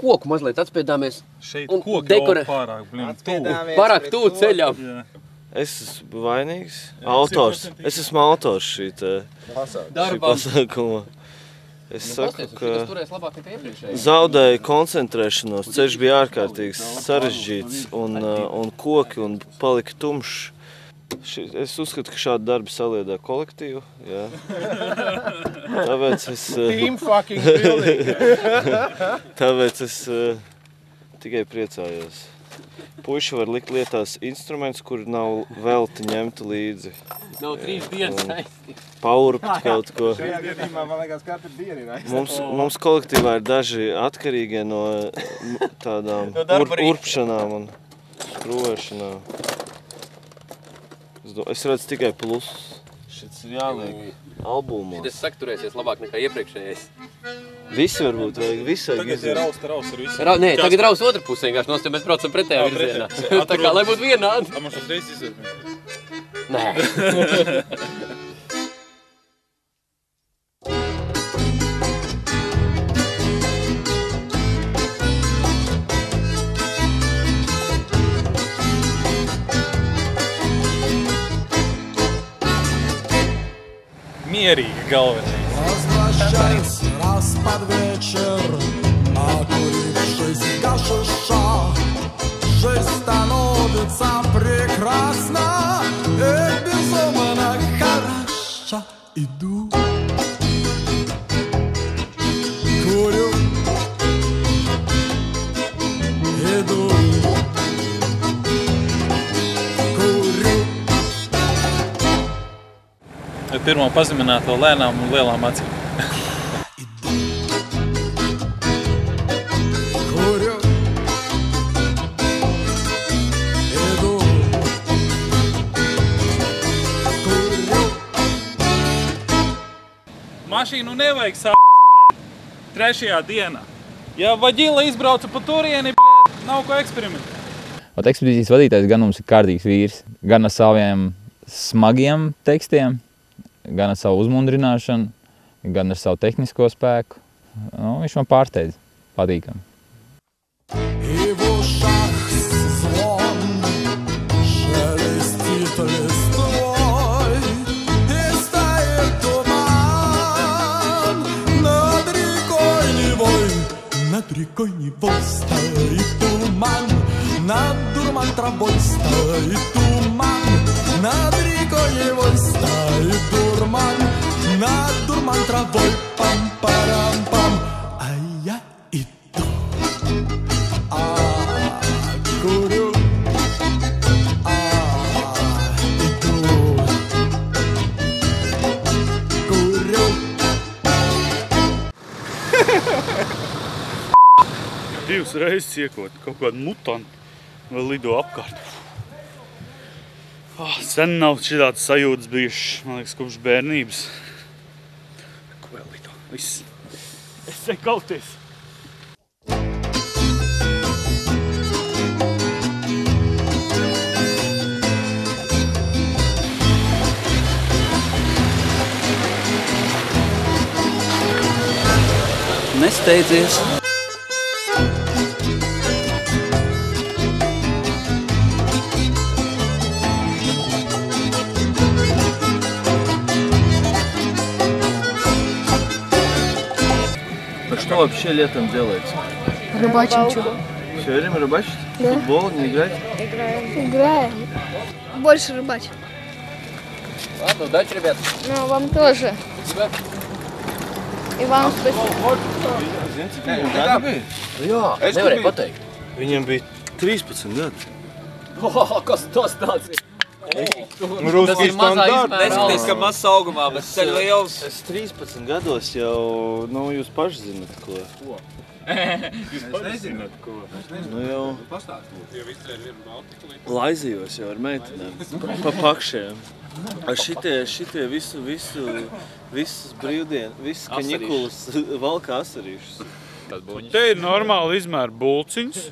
koku mazliet atspiedāmies. Šeit koku jau Pārāk tuvu ceļam. Es esmu vainīgs. Autors. Es esmu autors šī pasākuma. Es saku, ka zaudēju koncentrēšanos. Ceļš bija ārkārtīgi sarežģīts un koki un palika tumšs. Es uzskatu, ka šādi darbi saliedā kolektīvu. Jā. Tāpēc es... Team fucking building! Tāpēc es tikai priecājos. Puiši var likt lietās instruments, kur nav velti ņemtu līdzi. Nav 3 dienas aizti. Paurpt kaut ko. Šajā gadījumā, man liekas, katru dienu ir aizti. Mums kolektīvā ir daži atkarīgie no tādām urpšanām un skrūvēšanām. Es redzu tikai plusus. Šis ir jāliek albumos. Šitas sakturēsies labāk nekā iepriekšējais. Visi varbūt vajag, visi vajag izdarīt. Tagad ir raus ar visu. Nē, tagad raus otru pusi vienkārši nost, ja mēs braucam pretējā virzienā. Tā kā, lai būtu vienādi. A, mums šos reizes izdarīt? Nē. Mierīgi galvenais. Возвращается раз под вечер, накурившись гашиша. Жизнь становится прекрасна и безумно хороша. Иду, курю, иду, курю. Ar pirmo pazemināto lēnām un lielām acīm. Mašīnu nevajag sapist, trešajā dienā. Ja vaģila izbrauca pa turieni, nav ko eksperimentēt. Ekspedīcijas vadītājs gan mums ir kārtīgs vīrs, gan ar saviem smagiem tekstiem, gan ar savu uzmundrināšanu, gan ar savu tehnisko spēku. Viņš man pārsteidz, patīkami. Над рекой Невой стоит туман, над дурман травой стоит туман, над рекой Невой стоит дурман, над дурман травой пам-парам-пам. А я иду, курю, иду, курю. Divas reizes iekot, kaut kādu mutantu vēl lido apkārt. Sen nav šitādas sajūtas bijušas, man liekas, kopš bērnības. Ko vēl lido? Viss. Es ceļu kauties. Nesteidzies. Что вообще летом делается? Рыбачим что? Все время рыбачить? Да. Футбол не играть? Играем. Больше рыбачим. Ладно, удачи, ребят. Ну, вам тоже. Спасибо. И вам спасибо. Zini, cik viņam gadi bija? Jā, es nevarēju pateikt. Viņam bija 13 gadi. Kas tas tāds ir? Ruskis standārts. Neskaties, ka mazs augumā, bet ceļ liels. Es 13 gados jau, jūs paši zināt, ko. Jūs nezināt, ko. Nu jau laizījos jau ar meitenēm, pa pakšiem. Šitie visas brīvdienas, visas kaņikulas valka asarīšus. Te ir normāli izmēra bulciņas.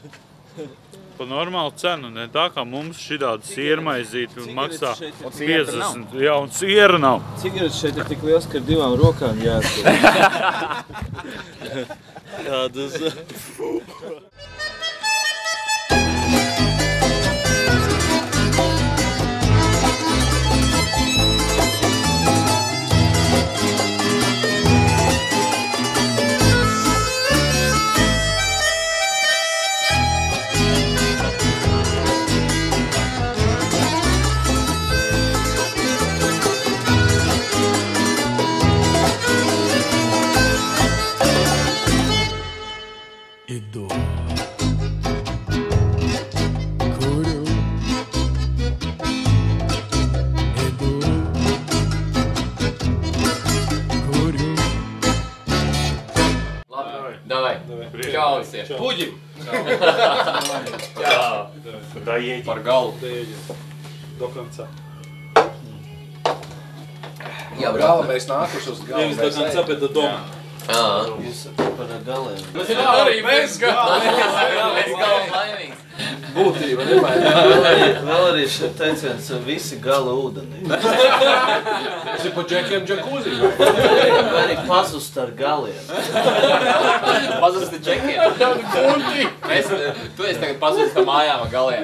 Pa normālu cenu, ne tā kā mums šitāda siermaizīti maksā 50. Jā, un siera nav. Cigaretes šeit ir tik liels, ka ar 2 rokām jāsaka. Tādas... Idu, kuriu, idu, kuriu. Давай. Čau visiem. Puģim. Čau. Tā ieģi. Par galvu. Do konca. Jā, brāl. Mēs nākuši uz galvu. Nevis do konca, bet do doma. Jūs par galiem. Tas ir arī bez galvu laimīgs. Būtība nemainā. Vēl arī šeit teiciens visi gala ūdenī. Tas ir pa džekiem džakūzi. Vai arī pazust ar galiem. Pazust ar džekiem. Tu esi tagad pazust ar mājām ar galiem.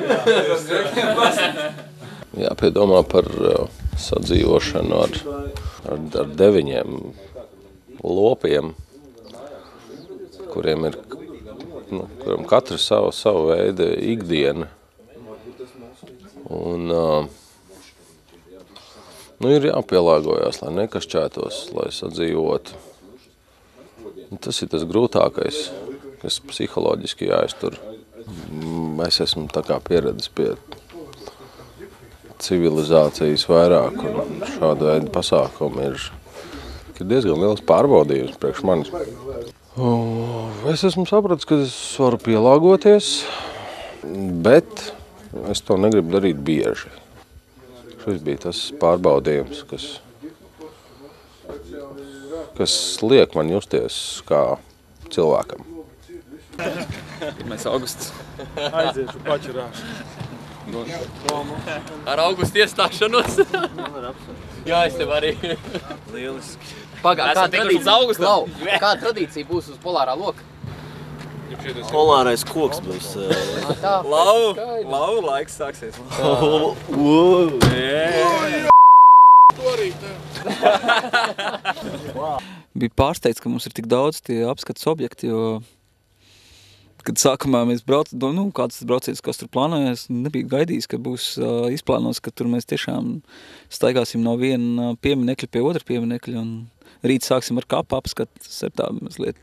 Jāpiedomā par sadzīvošanu ar 9 lopiem, kuriem ir, kuram katrs savu veidu ikdiena. Un ir jāpielāgojās, lai nekašķētos, lai sadzīvotu. Tas ir tas grūtākais, kas psiholoģiski jāiztur. Es esmu tā kā pieredzis pie civilizācijas vairāk, un šāda veida pasākumi ir diezgan liels pārbaudījums priekš manis. Es esmu sapratis, ka es varu pielāgoties, bet es to negribu darīt bieži. Šis bija tas pārbaudījums, kas liek man justies kā cilvēkam. 1. augusts. Aiziešu pačurāšu. Ar augustu iestāšanos. Jā, es tev arī. Lieliski. Kāda tradīcija būs uz polārā loka? Polārais koks būs. Lau laiks sāksies. Bija pārsteigts, ka mums ir tik daudz tie apskates objekti, jo kad sākumā mēs braucam, kāds brauciens, kas tur plānojas, nebija gaidījis, ka būs izplānos, ka tur mēs tiešām staigāsim no viena pieminekļa pie otra pieminekļa, un rīt sāksim ar kapu apskatu, tas ir tā mazliet.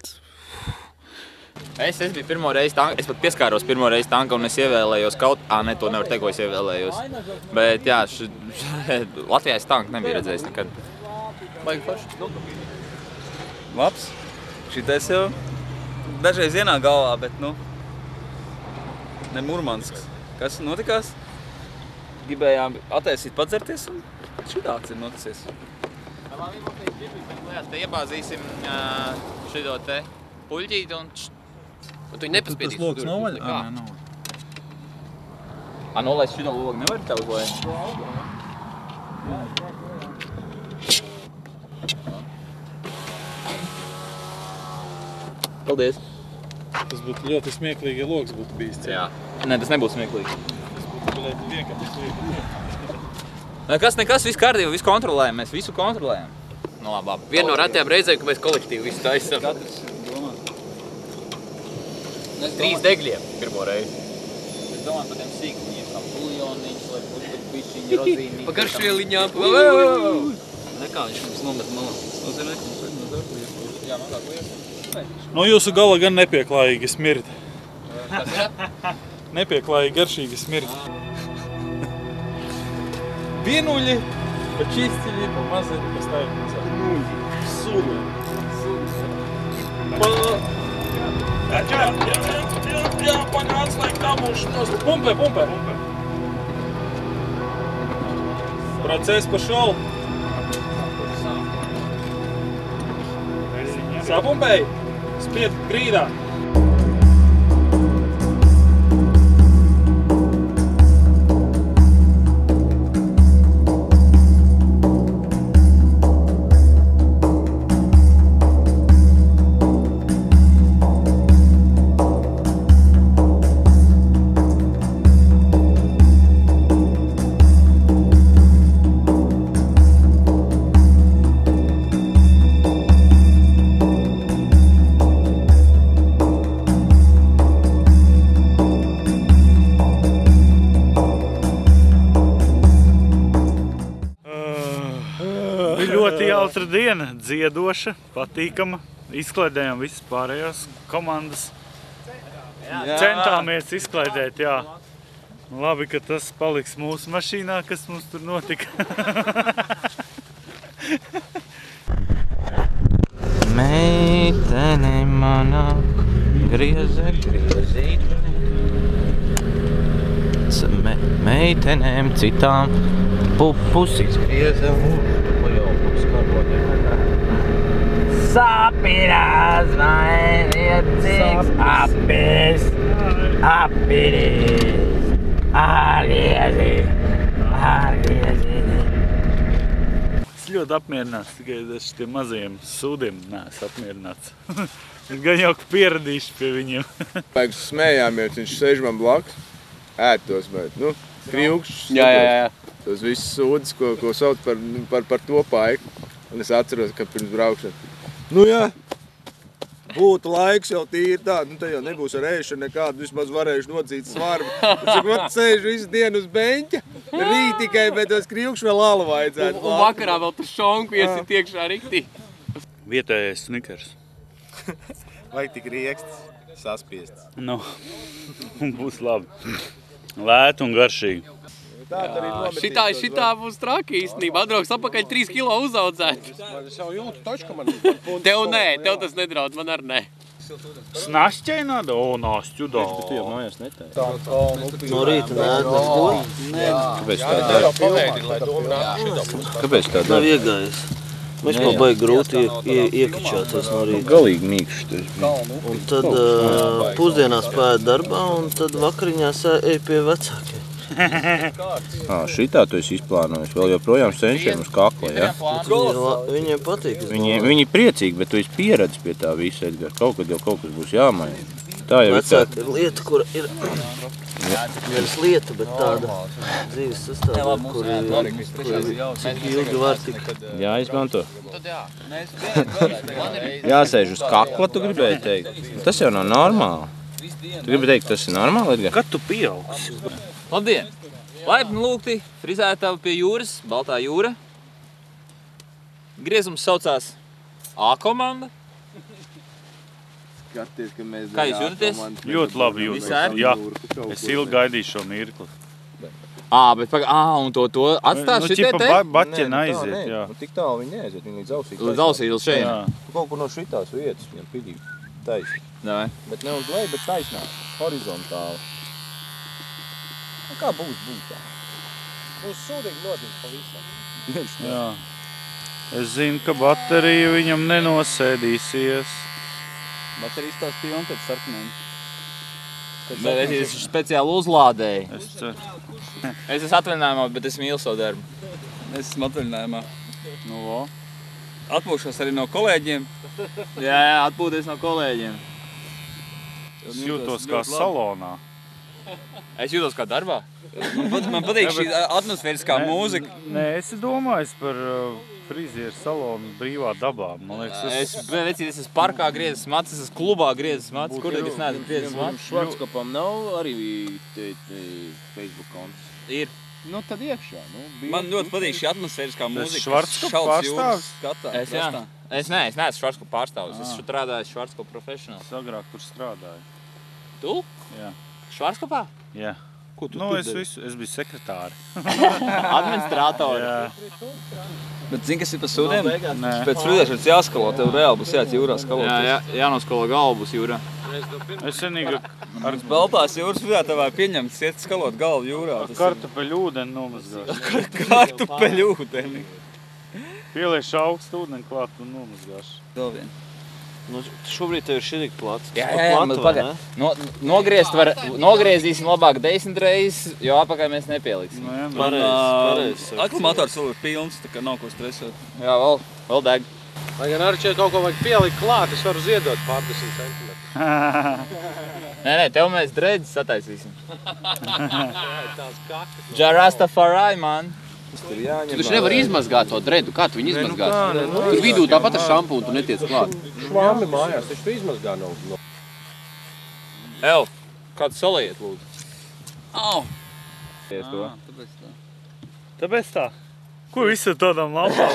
Es biju pirmo reizi tanka, es pat pieskāros pirmo reizi tanka, un es ievēlējos kaut, ne, to nevar teikt, ko es ievēlējos. Bet jā, Latvijā es tanku nebija redzējis nekad. Baigi forši. Labs. Šitais jau dažreiz ienāk galvā, bet, ne Murmansks. Kas notikās? Gribējām attaisīt padzerties, un šitāds ir noticies. Te iebāzīsim šito te puļķīti, un tu viņu nepaspiedīsi. Tas logs nav vaļā? Nav. Nolaist šito logu nevar tev uzlēt? Paldies. Tas būtu ļoti smieklīgi, ja logs būtu bijis. Jā. Nē, tas nebūtu smieklīgi. Tas būtu vienkārši. Nekas, viss kārtībā, visu kontrolējam, mēs visu kontrolējam. Nu labi. Viena no retajām reizēm, ka mēs kolektīvi visu taisam. Katrs domā. 3 degļiem pirmo reizi. Es domāju par tiem sīkuņiem, kā buljoniņš, vai bišķiņi, rozīniņi. Pa garšvieliņām. Nekā viņš mums nomet malā. Tas nozīmē, ka mums vajag mazāk liekas. Jā, mazāk liekas. No jūsu gala gan nepieklājīgi smird. Nepieklājīgi garšīgi smird. Vienuļi, pa čistiļi, pa mazari, pa stāvim. Suli. Jā, pagāds, lai kamušanos. Pumpē. Process pašol. Sapumpēji, spied grīdā. Ļoti jautra diena, dziedoša, patīkama. Izklaidējām visas pārējās komandas. Centāmies izklaidēt, jā. Labi, ka tas paliks mūsu mašīnā, kas mums tur notika. Meitene manā grieze, griezīt. Meitenēm citām pusis grieze. Sapirās vai liecīgs apis, apirīs, ārliezi, ārliezi. Es ļoti apmierināts, tikai es tiem mazajiem sūdiem neesmu apmierināts. Gan jau pieradīšu pie viņiem. Mēs smējāmies, viņš sēž man blakus, ēd tos, bet, krivkšus. Jā. Tos visus sūdus, ko sauc par to paiku. Un es atceros, ka pirms braukšanas. Jā, būtu laiks jau tīri tādu, te jau nebūs ar ēšanu nekādu, vismaz varējuši nocīt svarbu. Cik man sēž visu dienu uz beņķa, rīt tikai, bet tos krivkšu vēl alu vajadzētu. Un vakarā vēl tu šonku iesit iekšā riktī. Vietējais Snickers. Vai tik rieksts, saspiests. Un būs labi. Lēt un garšīgi. Šitā būs traki īstenībā. Atbrauks apakaļ 3 kilo uzaudzēt. Es jau jūtu taču, ka man Tev nē, tev tas nedraudz, man arī nē. Snašķai nada? Našķu daudz. Bet tu jau mājās netaisi. No rīta nēdas ko? Kāpēc tā dara? Kāpēc tā dara? Nav iegājies. Mēs man baigi grūti iekačāties no rīta. Galīgi mīkšs tas bija. Un tad pusdienās pēd darbā un tad vakariņās ej pie vecākiem. Šitā tu esi izplānojis. Vēl joprojām cenšiem uz kakla, ja? Viņiem patīk. Viņi priecīgi, bet tu esi pieredzis pie tā visa, Edgar. Kaut kas būs jāmaina. Tā jau vecāka ir lieta, kura ir nevis lieta, bet tāda dzīves sastāvā, kur cik ilgi var tik. Jāizmanto. Jāsēž uz kakla, tu gribēji teikt. Tas jau nav normāli. Tu gribi teikt, tas ir normāli, Edgar? Kad tu pieaugsi? Labdien! Laipni lūgti frizētava pie jūras, Baltā jūra. Griezums saucās A komanda. Skaties, ka mēs Kā jūs jūtaties? Ļoti labi jūtos. Jā, es ilgi gaidīju šo mirkli. Bet un to atstās šitie te? Baķena aiziet, jā. Tik tālu viņi neaiziet, viņi līdz ausī. Līdz ausī, līdz šeit. Kaut kur no šitās vietas viņam pidīgi taisni. Bet ne uz leju, bet taisnā, horizontāli. Kā būs tā? Būs sūdīgi nozīmes pavisam. Jā. Es zinu, ka baterija viņam nenosēdīsies. Baterijas tās pilna pēc sarkanēm. Bet es esmu speciāli uzlādēju. Es esmu atvaļinājumā, bet es mīlu savu darbu. Es esmu atvaļinājumā. Atpūšos arī no kolēģiem. Jā, atpūties no kolēģiem. Es jūtos kā salonā. Es jūtos kā darbā? Man patīk šī atmosfēriskā mūzika. Nē, es domāju par frizieru salonu brīvā dabā. Man liekas, es esmu parkā griezis matus, es esmu klubā griezis matus. Kur tad es neesmu griezis matus? Švarckopam nav arī Facebook konts? Ir. Tad iekšā. Man ļoti patīk šī atmosfēriskā mūzika. Švarckop pārstāvis? Es neesmu Švarckop pārstāvis. Es strādāju Švarckop profesionāls. Es agrāk tur strādāju. Tu? Jā. Švarckopā? Jā. Ko tu es biju sekretāri. Administratori. Jā. Bet zini, kas ir par sūdiem? Pēc frīdēšanas jāskalo, tev reāli būs jāiet jūrā skaloties. Jā, jānoskalo galvu būs jūrā. Es vienīgi ar Baltās jūras frīdētavā pieņemts iet skalot galvu jūrā. Kartupeļu ūdeni nomazgāšu. Kartupeļu ūdeni. Pieliešu augstu ūdeni klāt un nomazgāšu. Vēl vien. Šobrīd tev ir šitīgi plats. Jā, nogriezīsim labāk 10 reizes, jo apakaļ mēs nepieliksim. Pareizi. Akumulators vēl ir pilns, tā kā nav ko stresot. Jā, vēl deg. Lai gan arī šeit kaut ko vajag pielikt klāt, es varu ziedot pār 10 centimetrus. Nē, tev mēs dreģis sataisīsim. Jarastafari, man. Tu taču nevari izmazgāt to dredu. Kā tu viņu izmazgāt? Tur vidū tāpat ar šampūnu tu netiec klāt. Švāmi mājās, taču tu izmazgā nav. Kādu solējiet, lūdzu? Au! Tāpēc tā. Ko visi tādām lampām?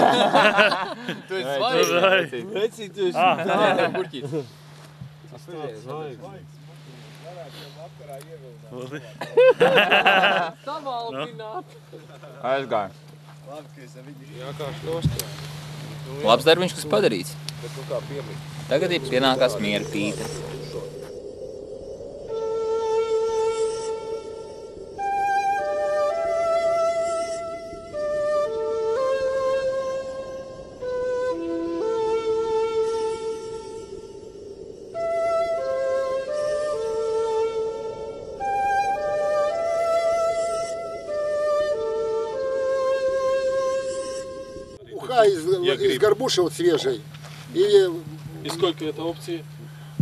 Tu esi svarīgi. Vecīt, tu esi. Nē, tev burķīts. Aizgāju. Labs darbiņš, kas padarīts. Tagad ir pienākās miera pīte. Из горбуши вот свежей. И сколько это опции?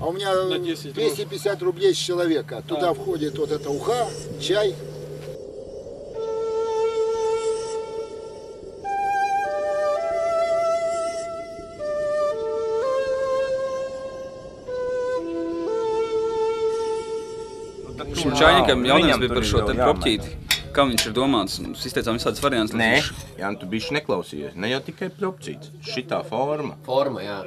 А у меня 250 рублей с человека. Туда входит вот эта уха, чай. Šim čājniekam jautājums bija par šo te propķīti. Kā viņš ir domāts? Mēs izteicām visādas variantus. Nē, Jāni, tu bišķi neklausījies. Ne jau tikai propcīts. Šitā forma. Forma, jā.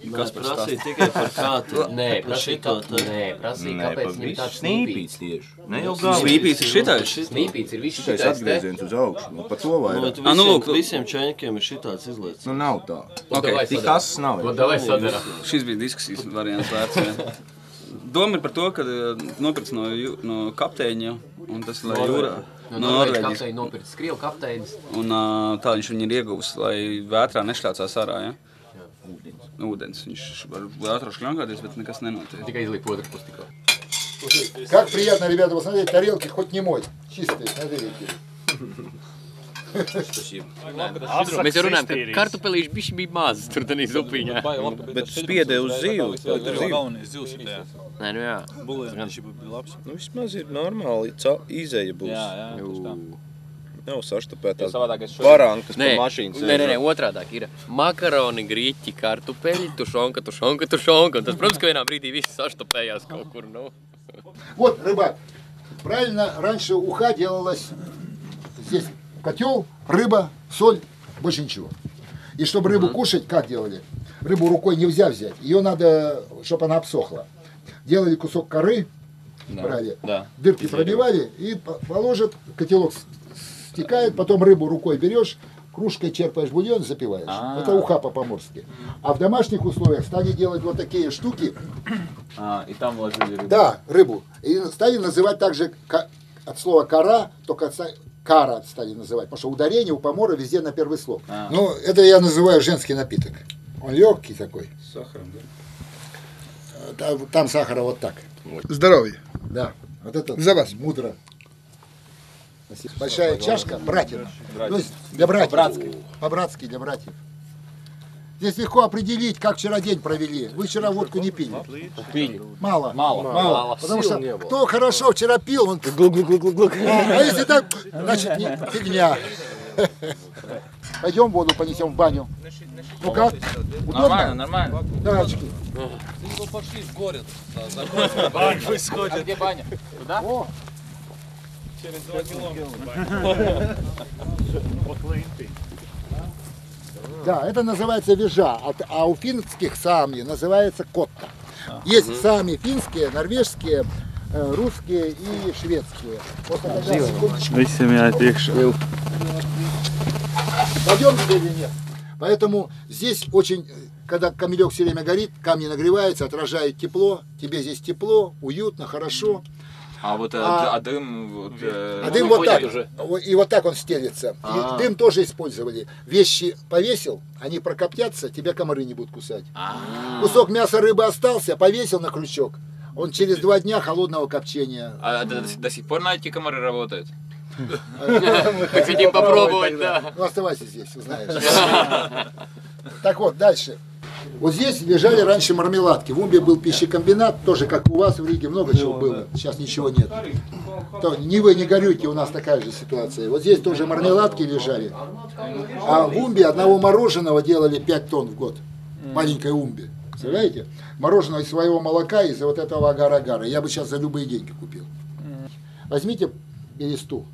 Kas par prasīja tikai par kātu? Nē, prasīja, kāpēc viņam tāds snīpīts tieši. Ne jau galvā. Snīpīts ir šitais? Snīpīts ir viss šitais atgrieziens uz augšu. Nu, pa to vairāk. Visiem čaņikiem ir šitāds izlietas. Nu, nav tā. Tik asas nav. Šis bija diskusijas variants vērts. Doma ir par to, ka nopirks no kapteiņa, un tas ir, lai jūrā. No Norvēģijas kapteiņa nopirks Krievu kapteinis. Un tā viņš viņu ir ieguvis, lai vētrā nešļācās ārā, ja? Ūdens. Viņš var vētroši ļankāties, bet nekas nenotiek. Tikai izliek otru pusi tikko. Как приятно, ребята, посмотреть, тарелки хоть не мой, чистые, смотрите. Mēs jau runājam, ka kartupelīši bišķi bija mazas tur tanī zupiņā. Bet spiedē uz zīvu. Nē, nu jā. Buliņš bija labs. Nu, vismaz ir normāli izēja būs. Jā. Nav saštapētās barankas pa mašīnas. Nē, otrādāk ir makaroni, grīķi, kartupeļi, tušonka. Un tas, protams, ka vienā brīdī viss saštapējās kaut kur, nu. Вот, рыбак, правильно, раньше уха делалась здесь. Котел, рыба, соль, больше ничего. И чтобы рыбу кушать, как делали? Рыбу рукой нельзя взять. Ее надо, чтобы она обсохла. Делали кусок коры, брали, дырки пробивали и положат, котелок стекает, потом рыбу рукой берешь, кружкой черпаешь бульон, запиваешь. Это уха по-поморски. А в домашних условиях стали делать вот такие штуки. И там вложили рыбу. Да, рыбу. И стали называть также от слова кора, только кара стали называть, потому что ударение у помора везде на первый слог. Ну, это я называю женский напиток. Он легкий такой. С сахаром, да? Там сахара вот так. Здоровья. Да. Вот это за вас. Мудро. Спасибо. Большая чашка, братьев. То есть для братьев. По-братски для братьев. Здесь легко определить, как вчера день провели. Вы вчера водку не пили. Пили. Мало. Потому что кто хорошо вчера пил, он глук-глук-глук-глук. А если так, значит, фигня. Пойдем воду понесем в баню. Ну как? Удобно? Нормально. Да, очки. Пошли в город. Баня сходит. А где баня? Туда? О. Через 2 километра. Да, это называется вежа, а у финских сами называется котта. Есть сами финские, норвежские, русские и шведские. Вот тогда секундочку. Пойдем или нет? Поэтому здесь очень, когда камелек все время горит, камни нагреваются, отражает тепло, тебе здесь тепло, уютно, хорошо. А вот дым... дым вот так, и вот так он стелится. И дым тоже использовали. Вещи повесил, они прокоптятся, тебя комары не будут кусать. Кусок мяса рыбы остался, повесил на крючок. Он через 2 дня холодного копчения. А до сих пор на эти комары работают? Мы хотим попробовать, да. Ну оставайся здесь, узнаешь. Так вот, дальше. Вот здесь лежали раньше мармеладки. В Умбе был пищекомбинат, тоже как у вас в Риге, много чего было. Сейчас ничего нет. Не вы не горюйте, у нас такая же ситуация. Вот здесь тоже мармеладки лежали. А в Умбе одного мороженого делали 5 тонн в год. Маленькой Умбе. Представляете? Мороженого из своего молока, из вот этого агар-агара. Я бы сейчас за любые деньги купил. Возьмите бересту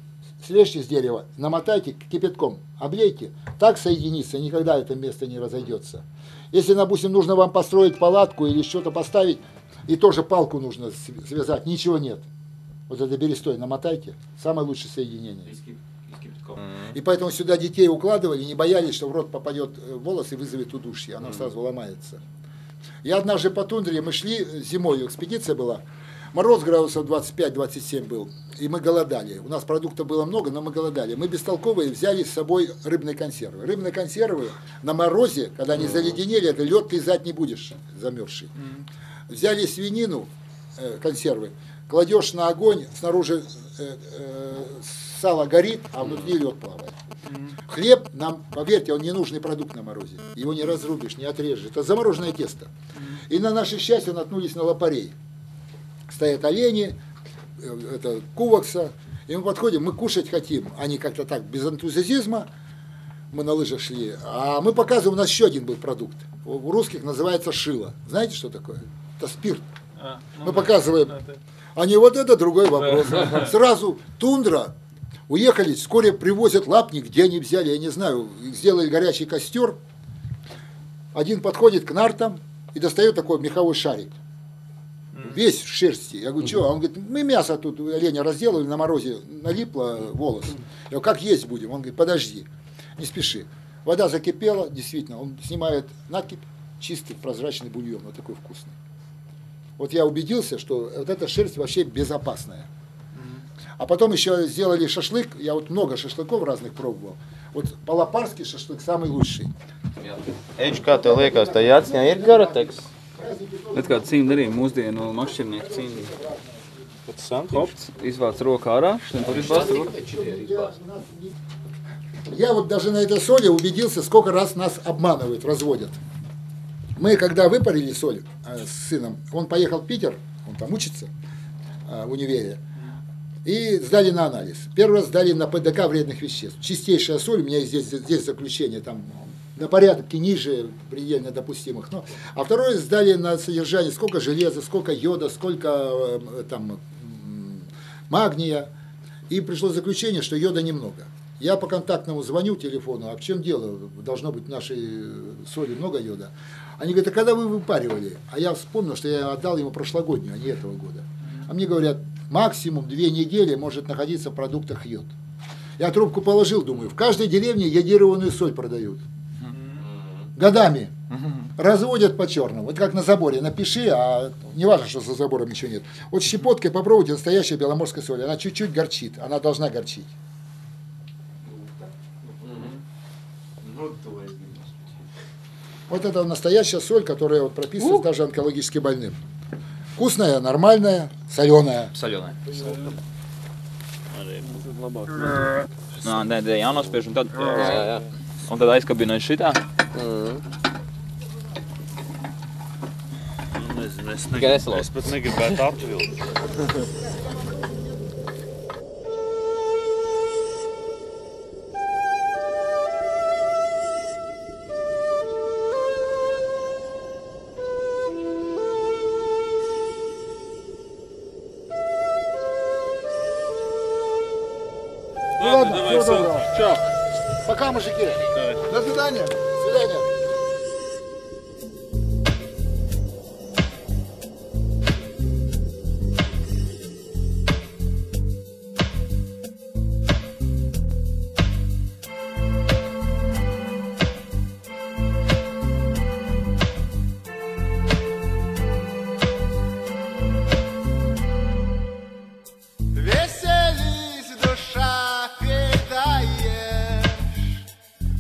слезьте с дерева, намотайте кипятком, облейте, так соединится, никогда это место не разойдется. Если, допустим, нужно вам построить палатку или что-то поставить, и тоже палку нужно связать, ничего нет. Вот это берестой намотайте, самое лучшее соединение. И поэтому сюда детей укладывали, не боялись, что в рот попадет волос и вызовет удушье, оно сразу ломается. Я однажды по тундре, мы шли зимой, экспедиция была, мороз градусов 25-27 был, и мы голодали. У нас продуктов было много, но мы голодали. Мы бестолковые взяли с собой рыбные консервы. Рыбные консервы на морозе, когда они заледенели, это лед лизать не будешь, замерзший. Взяли свинину, консервы, кладешь на огонь, снаружи сало горит, а внутри лед плавает. Хлеб нам, поверьте, он ненужный продукт на морозе. Его не разрубишь, не отрежешь. Это замороженное тесто. И на наше счастье наткнулись на лопарей. Стоят олени, это кувакса. И мы подходим, мы кушать хотим. Они как-то так, без энтузиазма. Мы на лыжах шли. А мы показываем, у нас еще один был продукт. У русских называется шило. Знаете, что такое? Это спирт. Мы показываем. Они вот это другой вопрос. Сразу тундра. Уехали, вскоре привозят лапник, где они взяли, я не знаю, сделали горячий костер. Один подходит к нартам и достает такой меховой шарик. Весь в шерсти. Я говорю, что? Он говорит, мы мясо тут оленя разделали, на морозе налипло волос. Я говорю, как есть будем? Он говорит, подожди, не спеши. Вода закипела, действительно, он снимает накипь, чистый прозрачный бульон, вот такой вкусный. Вот я убедился, что вот эта шерсть вообще безопасная. А потом еще сделали шашлык, я вот много шашлыков разных пробовал. Вот полопарский шашлык самый лучший. Eču, kā tev liekas, tā jācņā ir garateks? Bet kā cīna arī mūsdienu makšķernieku cīna. Kopts, izvāc roku ārā, šlim izvāc roku. Я вот даже на этой соли убедился, сколько раз нас обманывают, разводят. Мы, когда выпарили соль с сыном, он поехал в Питер, он там учится в универе, и сдали на анализ. Первый раз сдали на ПДК вредных веществ. Чистейшая соль, у меня здесь заключение, там на порядке ниже предельно допустимых. Но, а второй раз сдали на содержание, сколько железа, сколько йода, сколько там магния. И пришло заключение, что йода немного. Я по контактному звоню телефону, а в чем дело? Должно быть в нашей соли много йода. Они говорят, а когда вы выпаривали? А я вспомнил, что я отдал ему прошлогоднюю, а не этого года. А мне говорят, максимум 2 недели может находиться в продуктах йод. Я трубку положил, думаю, в каждой деревне йодированную соль продают. Годами. Разводят по-черному. Вот как на заборе. Напиши, а не важно, что за забором ничего нет. Вот щепоткой попробуйте настоящая беломорская соль. Она чуть-чуть горчит. Она должна горчить. Вот это настоящая соль, которая вот прописывается даже онкологически больным. Вкусная, нормальная, соленая. Соленая. Nē, jānospiež un tad, un tad aizkabināt šitā. Es pat negribētu apvilkt. Ладно, всего доброго. Чао. Пока, мужики. До свидания. До свидания.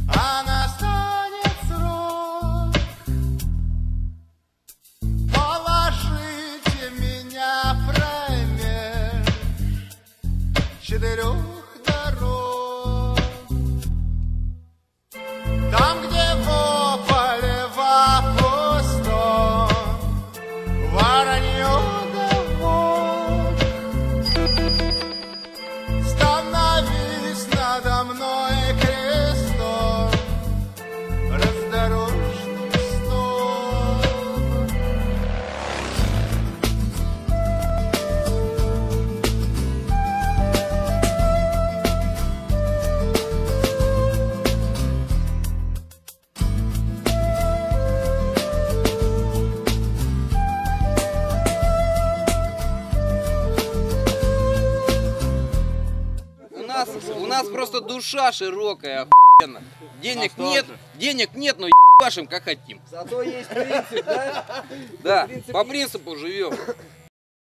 А настанет срок. нас просто душа широкая, охуенно. Денег нет, но ебашим как хотим. Зато есть принцип, да? Да, по принципу живем.